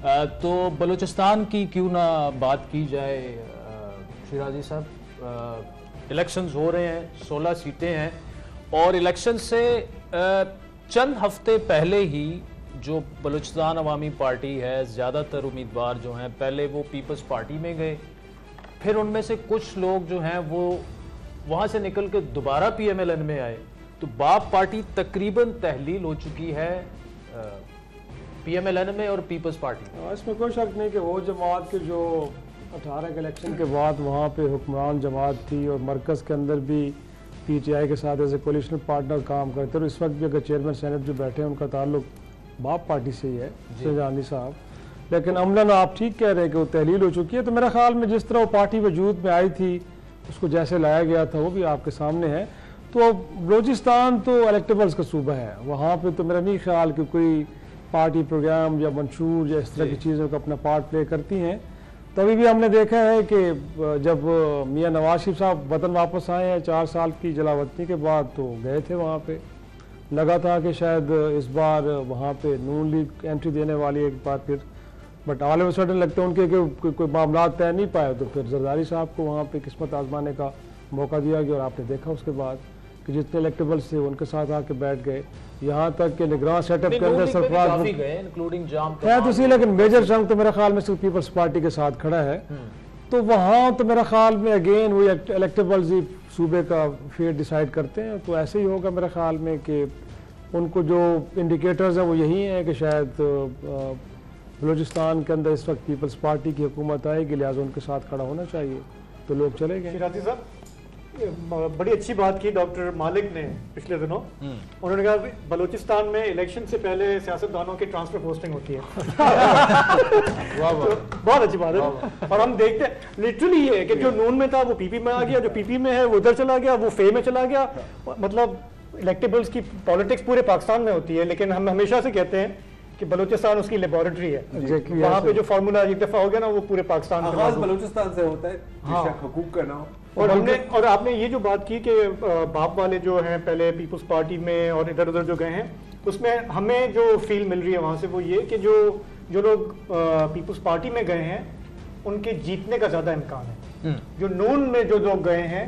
तो बलूचिस्तान की क्यों ना बात की जाए शिराजी साहब। इलेक्शंस हो रहे हैं, 16 सीटें हैं और इलेक्शन से चंद हफ्ते पहले ही जो बलूचिस्तान अवामी पार्टी है, ज़्यादातर उम्मीदवार जो हैं पहले वो पीपल्स पार्टी में गए, फिर उनमें से कुछ लोग जो हैं वो वहाँ से निकल के दोबारा PMLN में आए। तो बाप पार्टी तकरीबन तहलील हो चुकी है PMLN में और पीपल्स पार्टी में। इसमें कोई शक नहीं कि वो जमात के जो 18 के इलेक्शन के बाद वहाँ पे हुक्मरान जमात थी और मरकज़ के अंदर भी PTI के साथ एज ए कोलिशनल पार्टनर काम करते और इस वक्त भी अगर चेयरमैन सेनेट जो बैठे हैं उनका ताल्लुक बाप पार्टी से ही है, जानी साहब। लेकिन अमलन आप ठीक कह रहे हैं कि वो तहलील हो चुकी है। तो मेरे ख्याल में जिस तरह वो पार्टी वजूद में आई थी, उसको जैसे लाया गया था वो भी आपके सामने है। तो बलूचिस्तान तो इलेक्टेबल्स का सूबा है, वहाँ पे तो मेरा नहीं ख्याल कि कोई पार्टी प्रोग्राम या मंशूर या इस तरह की चीज़ों का अपना पार्ट प्ले करती हैं। तभी भी हमने देखा है कि जब मियाँ नवाज शरीफ साहब वतन वापस आए हैं 4 साल की जलावतनी के बाद, तो गए थे वहाँ पे, लगा था कि शायद इस बार वहाँ पे नून लीग एंट्री देने वाली है एक बार फिर, but all of a sudden लगता है उनके कि कोई मामला तय नहीं पाए, तो फिर जरदारी साहब को वहाँ पे किस्मत आजमाने का मौका दिया गया और आपने देखा उसके बाद कि जितने इलेक्टेबल्स थे उनके साथ आके बैठ गए। यहाँ तक कि निगरान सेटअप के अंदर सरफराज है तो सी, लेकिन मेजर चंक तो मेरे ख्याल में सिर्फ पीपल्स पार्टी के साथ खड़ा है। तो वहाँ तो मेरा ख्याल में अगेन वही इलेक्टेबल्स ही सूबे का फेट डिसाइड करते हैं। तो ऐसे ही होगा मेरे ख्याल में कि उनको जो इंडिकेटर्स हैं वो यही हैं कि शायद बलूचिस्तान के अंदर इस वक्त पीपल्स पार्टी की हुकूमत आएगी, लिहाजा उनके साथ खड़ा होना चाहिए, तो लोग चले गए। शिराजी साहब, बड़ी अच्छी बात की डॉक्टर मालिक ने पिछले दिनों। उन्होंने कहा बलूचिस्तान में इलेक्शन से पहले सियासतदानों की ट्रांसफर पोस्टिंग होती है। तो बहुत अच्छी बात है। और हम देखते हैं लिटरली ये कि जो नून में था वो PP में आ गया, जो PP में है वो उधर चला गया, वो फे में चला गया। मतलब इलेक्टेबल्स की पॉलिटिक्स पूरे पाकिस्तान में होती है, लेकिन हम हमेशा से कहते हैं कि बलूचिस्तान उसकी लेबोरेटरी है। वहाँ पे जो फार्मूला एक दफा हो गया ना, वो पूरे पाकिस्तान में बलूचिस्तान से होता है, हुकूक का ना हो। और आपने ये जो बात की कि बाप वाले जो हैं पहले पीपल्स पार्टी में और इधर उधर जो गए हैं, उसमें हमें जो फील मिल रही है वहाँ से वो ये कि जो लोग पीपल्स पार्टी में गए हैं उनके जीतने का ज़्यादा इम्कान है। जो नून में जो लोग गए हैं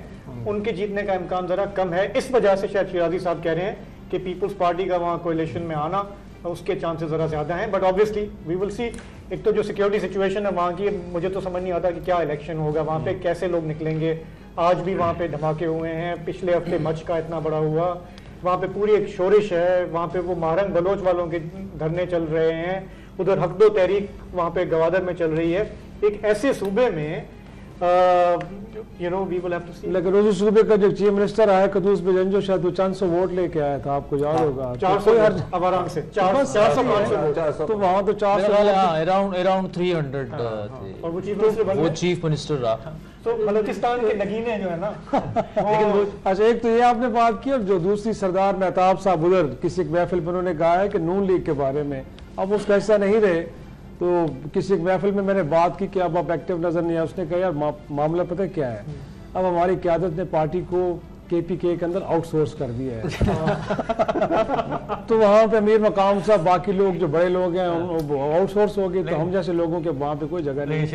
उनके जीतने का इम्कान ज़रा कम है। इस वजह से शायद शिराजी साहब कह रहे हैं कि पीपल्स पार्टी का वहाँ कोalition में आना उसके चांसेस ज़रा ज़्यादा हैं। But obviously we will see. एक तो जो सिक्योरिटी सिचुएशन है वहाँ की, मुझे तो समझ नहीं आता कि क्या इलेक्शन होगा वहाँ पे, कैसे लोग निकलेंगे। आज भी वहाँ पे धमाके हुए हैं, पिछले हफ्ते मच का इतना बड़ा हुआ, वहाँ पे पूरी एक शोरिश है। वहाँ पे वो मारंग बलोच वालों के धरने चल रहे हैं, उधर हक दो तहरीक वहाँ पे गवादर में चल रही है। एक ऐसे सूबे में वी विल हैव टू सी। लेकिन उस सूबे का जो चीफ मिनिस्टर आया कदूस बेजंजो, शायद वो 400 वोट लेके आया था, आपको याद होगा। 400 आराम से 400 तो वहाँ तो 400 अराउंड 300 थे और वो चीफ मिनिस्टर रहा। तो बलूचिस्तान के नगीने जो है ना लेकिन अच्छा, एक तो ये आपने बात की, और जो दूसरी सरदार मेहताब साहब उधर किसी एक महफिल में उन्होंने कहा है कि नून लीग के बारे में, अब उसका हिस्सा नहीं रहे। तो किसी एक महफिल में मैंने बात की कि अब आप एक्टिव नजर नहीं आए। उसने कहा यार मामला पता है क्या है, अब हमारी क़यादत ने पार्टी को KPK के अंदर आउटसोर्स कर दिया है। तो वहाँ पे अमीर मकाम साहब, बाकी लोग जो बड़े लोग हैं आउटसोर्स हो गए, तो हम जैसे लोगों के वहाँ पे कोई जगह नहीं।